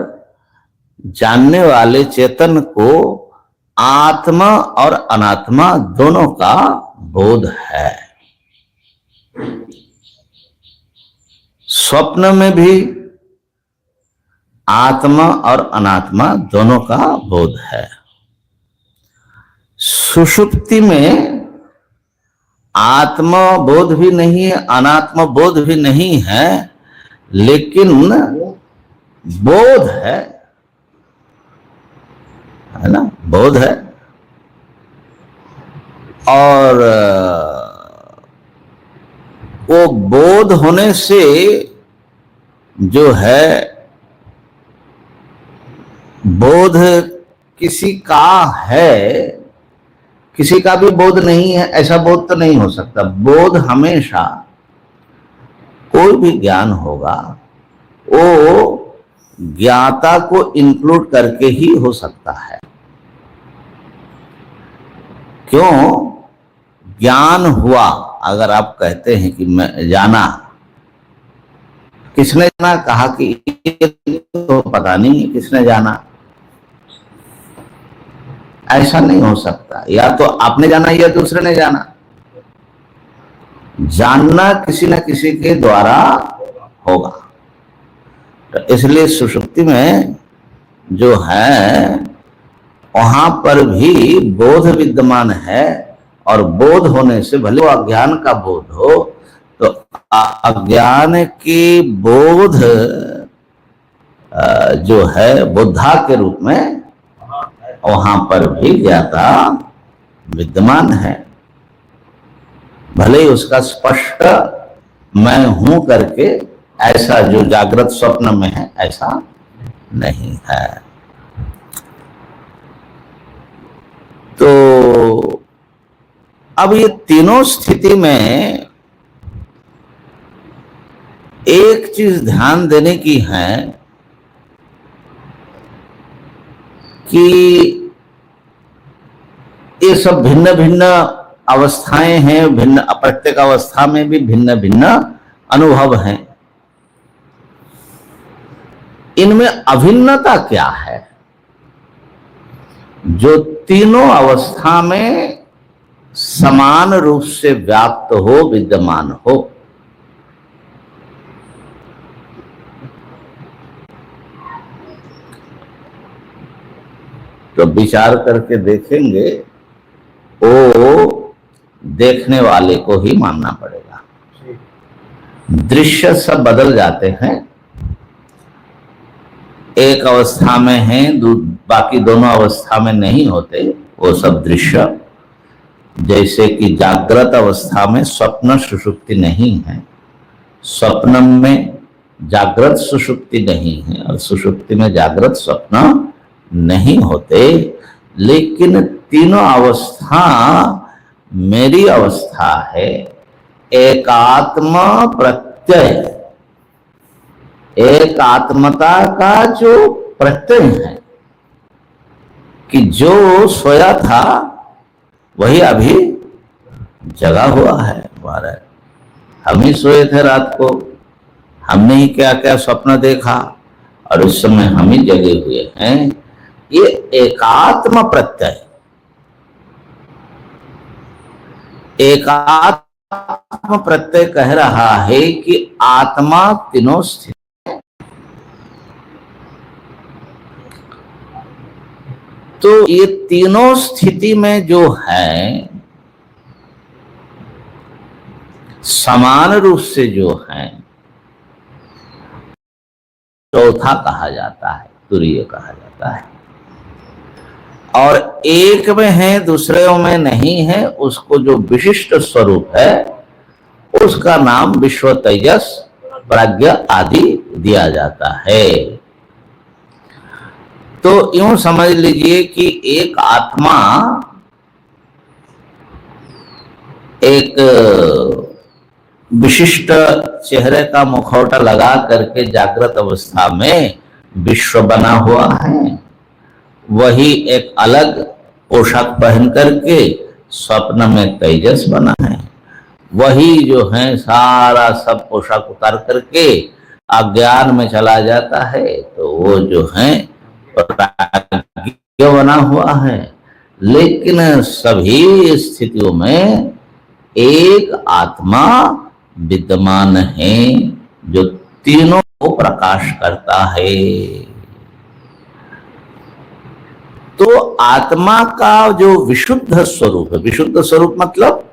जानने वाले चेतन को आत्मा और अनात्मा दोनों का बोध है। स्वप्न में भी आत्मा और अनात्मा दोनों का बोध है। सुषुप्ति में आत्मा बोध भी नहीं है, अनात्मा बोध भी नहीं है, लेकिन बोध है ना, बोध है। और वो बोध होने से जो है, बोध किसी का है, किसी का भी बोध नहीं है ऐसा बोध तो नहीं हो सकता। बोध हमेशा कोई भी ज्ञान होगा वो ज्ञाता को इंक्लूड करके ही हो सकता है। क्यों? ज्ञान हुआ, अगर आप कहते हैं कि मैं जाना, किसने जाना? कहा कि तो पता नहीं किसने जाना, ऐसा नहीं हो सकता। या तो आपने जाना या दूसरे ने जाना। जानना किसी न किसी के द्वारा होगा। तो इसलिए सुषुप्ति में जो है वहां पर भी बोध विद्यमान है, और बोध होने से भले वो अज्ञान का बोध हो, तो अज्ञान के बोध जो है बुद्धा के रूप में वहां पर भी ज्ञाता विद्यमान है। भले ही उसका स्पष्ट मैं हूं करके ऐसा जो जागृत स्वप्न में है ऐसा नहीं है। तो अब ये तीनों स्थिति में एक चीज ध्यान देने की है कि ये सब भिन्न भिन्न अवस्थाएं हैं, भिन्न प्रत्येक अवस्था में भी भिन्न भिन्न अनुभव हैं। इनमें अभिन्नता क्या है? जो तीनों अवस्था में समान रूप से व्याप्त हो, विद्यमान हो। तो विचार करके देखेंगे वो देखने वाले को ही मानना पड़ेगा। दृश्य सब बदल जाते हैं, एक अवस्था में हैं बाकी दोनों अवस्था में नहीं होते वो सब दृश्य। जैसे कि जागृत अवस्था में स्वप्न सुषुप्ति नहीं है, स्वप्न में जागृत सुषुप्ति नहीं है और सुषुप्ति में जागृत स्वप्न नहीं होते, लेकिन तीनों अवस्था मेरी अवस्था है। एकात्म प्रत्यय, एक आत्मता का जो प्रत्यय है कि जो सोया था वही अभी जगा हुआ है। हमारा हम ही सोए थे रात को, हमने ही क्या क्या स्वप्न देखा और उस समय हम ही जगे हुए हैं। ये एकात्म प्रत्यय, एकात्म प्रत्यय कह रहा है कि आत्मा तीनों स्थिति, तो ये तीनों स्थिति में जो है समान रूप से जो है चौथा कहा जाता है, तुरीय कहा जाता है। और एक में है दूसरे में नहीं है, उसको जो विशिष्ट स्वरूप है उसका नाम विश्व तेजस प्राज्ञ आदि दिया जाता है। तो यूं समझ लीजिए कि एक आत्मा एक विशिष्ट चेहरे का मुखौटा लगा करके जागृत अवस्था में विश्व बना हुआ है, वही एक अलग पोशाक पहन करके स्वप्न में तेजस बना है। वही जो है सारा सब पोशाक उतार करके अज्ञान में चला जाता है, तो वो जो है प्राज्ञ बना हुआ है। लेकिन सभी स्थितियों में एक आत्मा विद्यमान है जो तीनों को प्रकाश करता है। तो आत्मा का जो विशुद्ध स्वरूप है, विशुद्ध स्वरूप मतलब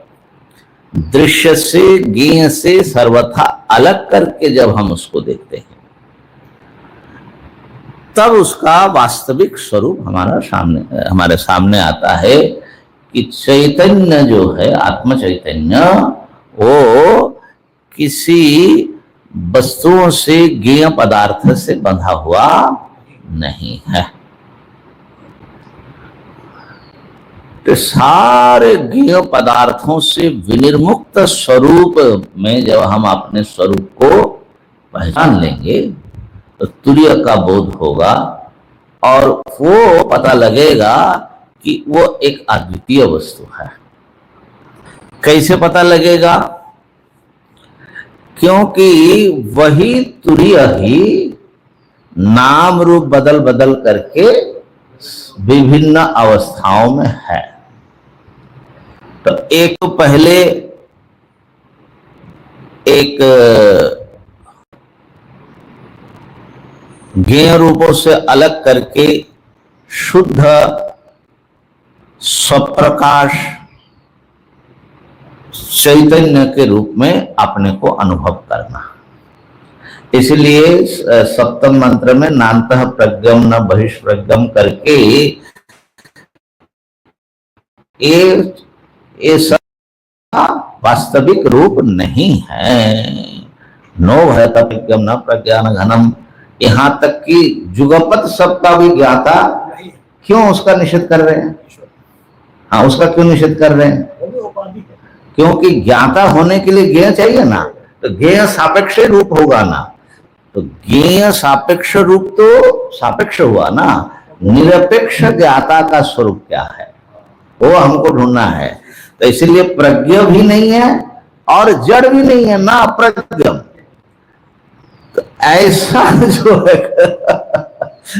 दृश्य से ज्ञेय से सर्वथा अलग करके जब हम उसको देखते हैं तब उसका वास्तविक स्वरूप हमारे सामने आता है कि चैतन्य जो है, आत्म चैतन्य, वो किसी वस्तुओं से ज्ञेय पदार्थ से बंधा हुआ नहीं है। तो सारे ज्ञेय पदार्थों से विनिर्मुक्त स्वरूप में जब हम अपने स्वरूप को पहचान लेंगे तो तुरीय का बोध होगा और वो पता लगेगा कि वो एक अद्वितीय वस्तु है। कैसे पता लगेगा? क्योंकि वही तुरीय ही नाम रूप बदल बदल करके विभिन्न अवस्थाओं में है। तो एक तो पहले एक ज्ञेय रूपों से अलग करके शुद्ध स्वप्रकाश चैतन्य के रूप में अपने को अनुभव करना। इसलिए सप्तम मंत्र में नान्तः प्रज्ञम न बहिष्प्रज्ञम करके ये सब वास्तविक रूप नहीं है। नो भयत प्रज्ञम न प्रज्ञान घनम, यहां तक कि जुगपत सबका भी ज्ञाता, क्यों उसका निषेध कर रहे हैं? हाँ, उसका क्यों निषेध कर रहे हैं? क्योंकि ज्ञाता होने के लिए ज्ञेय चाहिए ना, तो ज्ञेय सापेक्ष रूप होगा ना। तो ज्ञेय सापेक्ष रूप तो सापेक्ष हुआ ना, निरपेक्ष ज्ञाता का स्वरूप क्या है वो हमको ढूंढना है। तो इसलिए प्रज्ञ भी नहीं है और जड़ भी नहीं है ना, प्रज्ञ। तो ऐसा जो है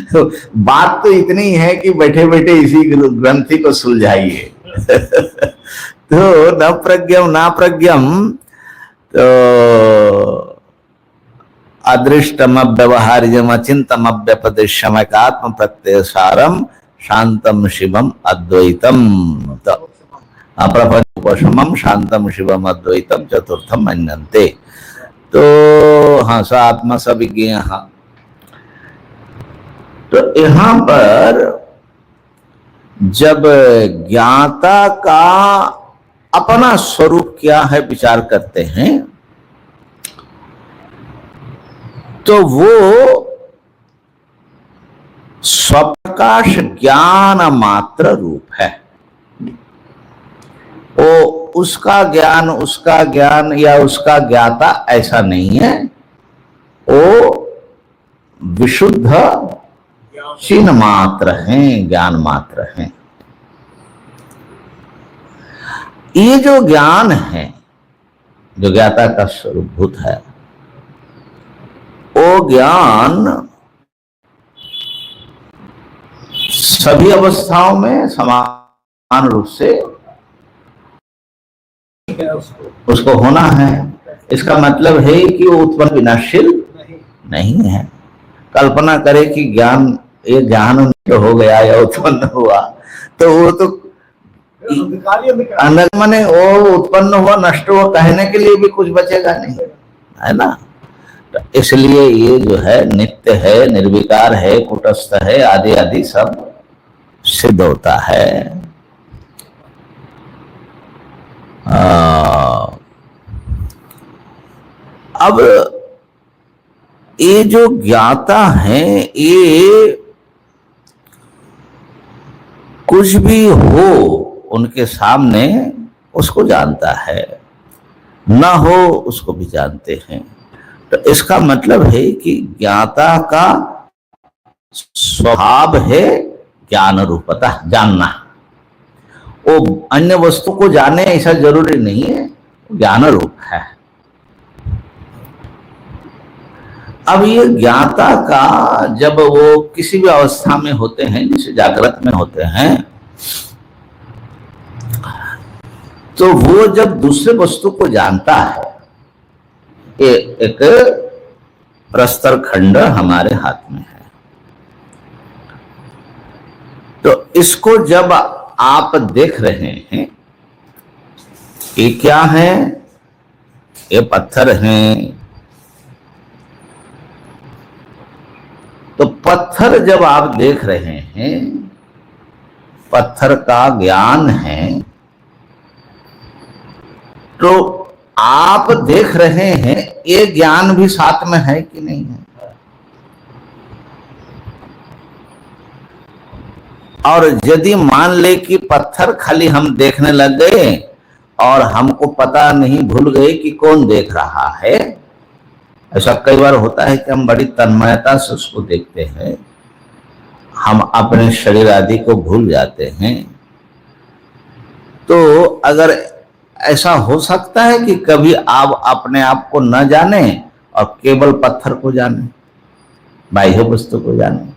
तो बात तो इतनी है कि बैठे बैठे इसी ग्रंथि को सुलझाइए। तो न प्रज्ञम ना प्रज्ञम, तो अदृष्टम अव्यवहार्यम अचिंतम अव्यपदिश्यम एकात्म प्रत्यय सारम शांतम शिवम अद्वैतम, तो अप्रपंचोपशमम शांतम शिवम अद्वैतम चतुर्थम मन्यन्ते। तो हाँ, स आत्मा स विज्ञेय। तो यहां पर जब ज्ञाता का अपना स्वरूप क्या है विचार करते हैं, तो वो स्वप्रकाश ज्ञान मात्र रूप है। वो उसका ज्ञान या उसका ज्ञाता ऐसा नहीं है। वो विशुद्ध चिन्ह मात्र हैं, ज्ञान मात्र हैं। ये जो ज्ञान है, जो ज्ञाता का स्वरूपभूत है, वो ज्ञान सभी अवस्थाओं में समान रूप से उसको होना है। इसका मतलब है कि वो उत्पन्न विनाशील नहीं है। कल्पना करे कि ज्ञान, ये ज्ञान हो गया या उत्पन्न हुआ, तो वो तो अंदर माने वो उत्पन्न हुआ, नष्ट हुआ कहने के लिए भी कुछ बचेगा नहीं, है ना। तो इसलिए ये जो है नित्य है, निर्विकार है, कुटस्थ है, आदि आदि सब सिद्ध होता है। अब ये जो ज्ञाता है, ये कुछ भी हो उनके सामने उसको जानता है, ना हो उसको भी जानते हैं। तो इसका मतलब है कि ज्ञाता का स्वभाव है ज्ञान रूपता, जानना। वो अन्य वस्तु को जाने ऐसा जरूरी नहीं है, ज्ञान रूप है। अब ये ज्ञाता का जब वो किसी भी अवस्था में होते हैं, जैसे जागृत में होते हैं, तो वो जब दूसरे वस्तु को जानता है, एक प्रस्तर खंड हमारे हाथ में है, तो इसको जब आप देख रहे हैं, ये क्या है, ये पत्थर हैं। तो पत्थर जब आप देख रहे हैं, पत्थर का ज्ञान है, तो आप देख रहे हैं, ये ज्ञान भी साथ में है कि नहीं है। और यदि मान ले कि पत्थर खाली हम देखने लग गए और हमको पता नहीं, भूल गए कि कौन देख रहा है। ऐसा कई बार होता है कि हम बड़ी तन्मयता से उसको देखते हैं, हम अपने शरीर आदि को भूल जाते हैं। तो अगर ऐसा हो सकता है कि कभी आप अपने आप को न जाने और केवल पत्थर को जाने, बाह्य वस्तु को जाने,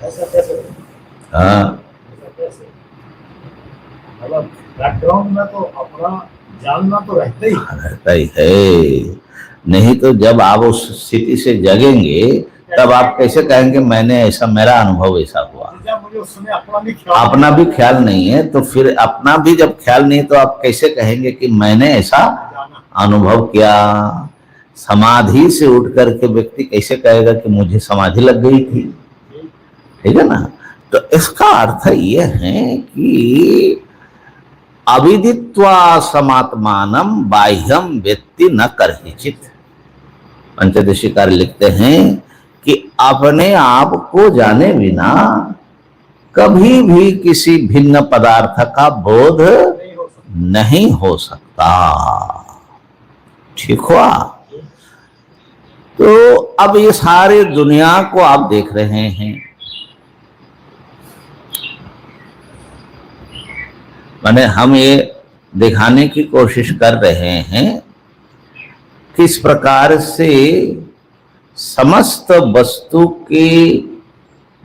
ऐसा कैसे? हाँ, मतलब बैकग्राउंड में तो अपना जानना तो रहता ही है। नहीं तो जब आप उस स्थिति से जगेंगे, तब आप कैसे कहेंगे मैंने ऐसा, मेरा अनुभव ऐसा हुआ। मुझे उस समय अपना भी ख्याल नहीं है, तो फिर अपना भी जब ख्याल नहीं, तो आप कैसे कहेंगे कि मैंने ऐसा अनुभव किया। समाधि से उठ करके व्यक्ति कैसे कहेगा कि मुझे समाधि लग गई थी, ठीक है ना। तो इसका अर्थ यह है कि अविदित्वा समात्मानम बाह्यम व्यक्ति न करहिचित। पंचदशीकार लिखते हैं कि अपने आप को जाने बिना कभी भी किसी भिन्न पदार्थ का बोध नहीं हो सकता। ठीक हुआ। तो अब ये सारे दुनिया को आप देख रहे हैं, माने हम ये दिखाने की कोशिश कर रहे हैं किस प्रकार से समस्त वस्तु के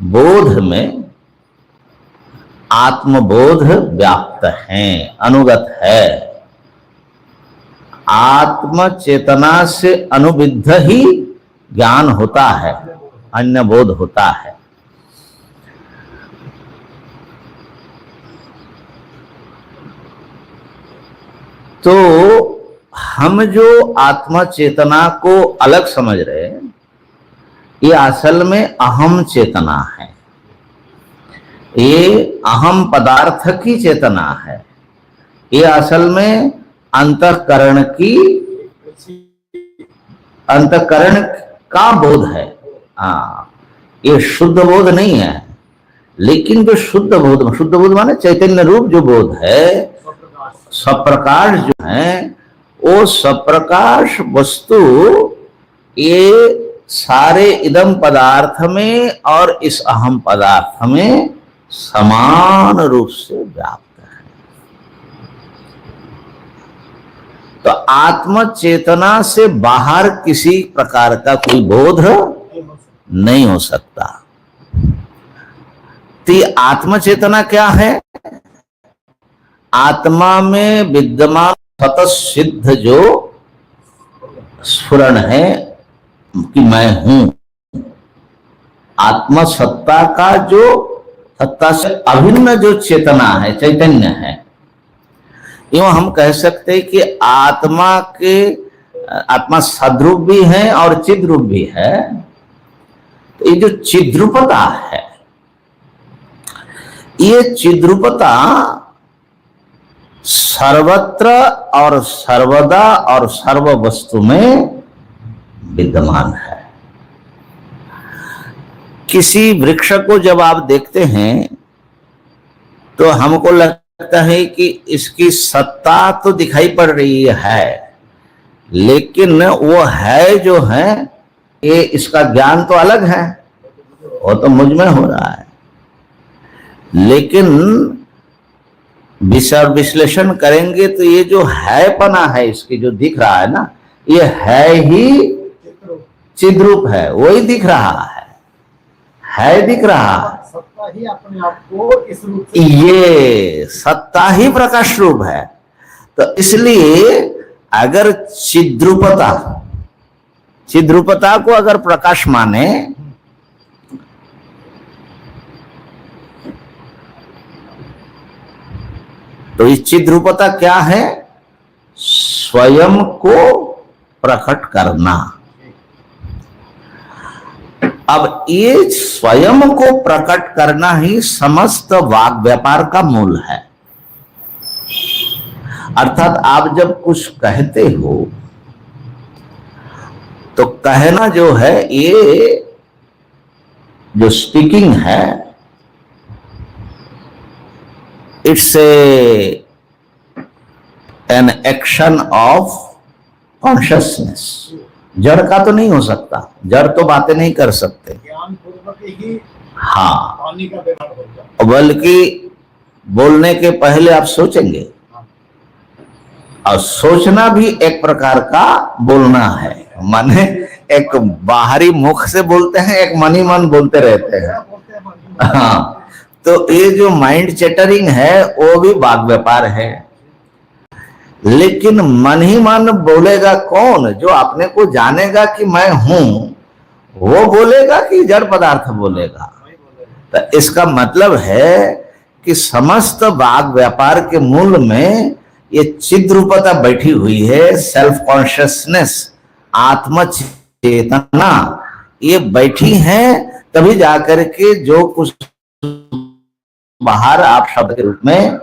बोध में आत्मबोध व्याप्त है, अनुगत है। आत्म चेतना से अनुविद्ध ही ज्ञान होता है, अन्य बोध होता है। तो हम जो आत्मा चेतना को अलग समझ रहे हैं, ये असल में अहम चेतना है, ये अहम पदार्थ की चेतना है, ये असल में अंतःकरण का बोध है। हाँ, ये शुद्ध बोध नहीं है, लेकिन जो शुद्ध बोध माने चैतन्य रूप जो बोध है, सप्रकाश जो है, वो सप्रकाश वस्तु ये सारे इदम पदार्थ में और इस अहम पदार्थ में समान रूप से व्याप्त है। तो आत्म चेतना से बाहर किसी प्रकार का कोई बोध नहीं हो सकता। तो आत्म चेतना क्या है? आत्मा में विद्यमान स्वतः सिद्ध जो स्फुरण है कि मैं हूं, आत्मा सत्ता का जो सत्ता से अभिन्न जो चेतना है, चैतन्य है। यूं हम कह सकते हैं कि आत्मा सद्रूप भी है और चिद्रूप भी है। तो ये जो चिद्रूपता है, ये चिद्रूपता सर्वत्र और सर्वदा और सर्व वस्तु में विद्यमान है। किसी वृक्ष को जब आप देखते हैं तो हमको लगता है कि इसकी सत्ता तो दिखाई पड़ रही है, लेकिन वो है जो है, ये इसका ज्ञान तो अलग है, वो तो मुझ में हो रहा है। लेकिन विश्लेषण करेंगे तो ये जो है पना है, इसकी जो दिख रहा है ना, ये है ही चिद्रूप है, वही दिख रहा है दिख रहा है। सत्ता ही अपने आप को इस रूप से, ये सत्ता ही प्रकाश रूप है। तो इसलिए अगर चिद्रूपता को अगर प्रकाश माने, तो इस चिद्रूपता क्या है? स्वयं को प्रकट करना। अब ये स्वयं को प्रकट करना ही समस्त वाग व्यापार का मूल है। अर्थात आप जब कुछ कहते हो तो कहना जो है, ये जो स्पीकिंग है, it's an action of consciousness. जड़ का तो नहीं हो सकता, जड़ तो बातें नहीं कर सकते। ज्ञान पूर्वक ही हाँ, पानी का व्यवहार होगा। बल्कि बोलने के पहले आप सोचेंगे, और सोचना भी एक प्रकार का बोलना है। माने एक बाहरी मुख से बोलते हैं, एक मन ही मन बोलते रहते हैं। हाँ, तो ये जो माइंड चैटरिंग है वो भी वाग व्यापार है। लेकिन मन ही मन बोलेगा कौन? जो अपने को जानेगा कि मैं हूं, वो बोलेगा कि जड़ पदार्थ बोलेगा। तो इसका मतलब है कि समस्त वाग व्यापार के मूल में ये चिद्रूपता बैठी हुई है, सेल्फ कॉन्शियसनेस, आत्म चेतना, ये बैठी है। तभी जाकर के जो कुछ बाहर आप शब्द के रूप में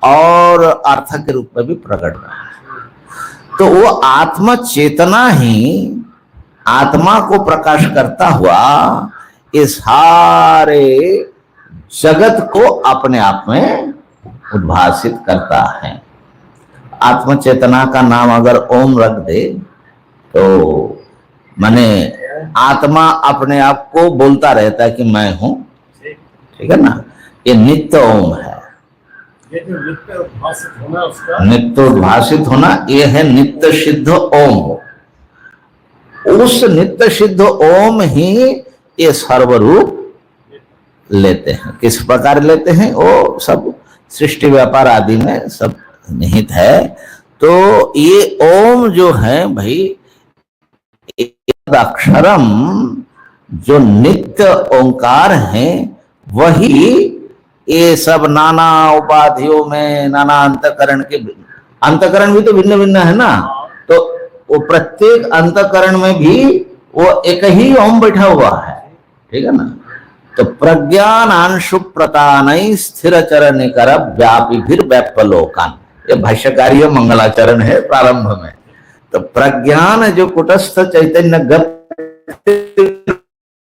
और अर्थ के रूप में भी प्रकट रहा है। तो वो आत्म चेतना ही आत्मा को प्रकाश करता हुआ इस सारे जगत को अपने आप में उद्भासित करता है। आत्म चेतना का नाम अगर ओम रख दे तो माने आत्मा अपने आप को बोलता रहता है कि मैं हूं, ठीक है ना। ये नित्य ओम है, ये जो नित्य उद्भासित होना, उसका नित्य उद्भासित होना, ये है नित्य सिद्ध ओम। उस नित्य सिद्ध ओम ही ये सर्वरूप लेते हैं। किस प्रकार लेते हैं वो सब सृष्टि व्यापार आदि में सब निहित है। तो ये ओम जो है भाई, अक्षरम जो नित्य ओंकार है वही ये सब नाना उपाधियों में नाना अंतकरण भी तो भिन्न भिन्न है ना, तो वो प्रत्येक अंतकरण में भी वो एक ही ओम बैठा हुआ है, ठीक है ना। तो प्रज्ञानांशु प्रतानई स्थिर चरण निकर व्यापी फिर व्यापलोकान, ये भाष्यकार्य मंगलाचरण है प्रारंभ में। तो प्रज्ञान जो कुटस्थ चैतन्य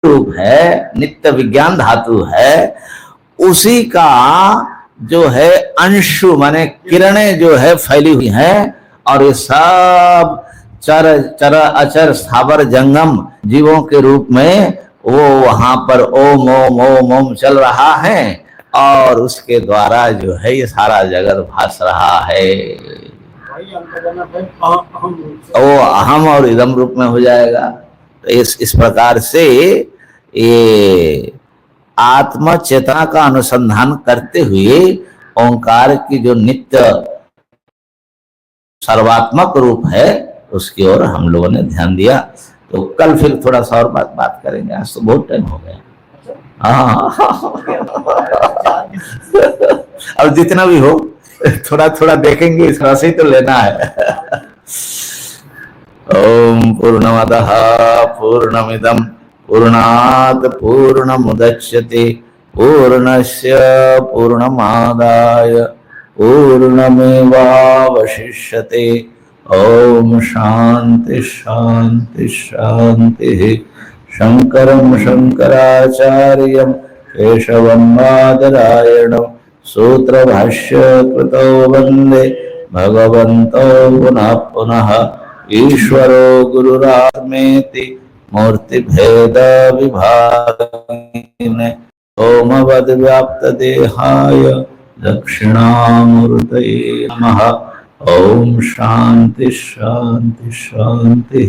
रूप है, नित्य विज्ञान धातु है, उसी का जो है अंशु माने किरणें जो है फैली हुई है, और ये सब चर चर अचर स्थावर जंगम जीवों के रूप में वो वहां पर ओम ओम ओम ओम चल रहा है, और उसके द्वारा जो है ये सारा जगत भास रहा है। वो अहम और इदम रूप में हो जाएगा। तो इस प्रकार से ये आत्म चेतना का अनुसंधान करते हुए ओंकार की जो नित्य सर्वात्मक रूप है उसकी ओर हम लोगों ने ध्यान दिया। तो कल फिर थोड़ा सा और बात करेंगे, आज तो बहुत टाइम हो गया। हाँ अब जितना भी हो थोड़ा थोड़ा देखेंगे, इस तरह से ही तो लेना है। ओम पूर्णमदः पूर्णमिदं पूर्णात् पूर्णमुदच्यते पूर्णस्य पूर्णमादाय पूर्णमेवावशिष्यते। ओम शांति शांति शांति। शंकरं शंकराचार्यं केशवं बादरायणं सूत्रभाष्य कृतौ वन्दे भगवन्तौ पुनः पुनः। ईश्वरो गुरुरात्मेति मूर्तिभेद विभागिने ओमवद् व्याप्तदेहाय दक्षिणामूर्तये नमः। ओम शांति शांति शांति।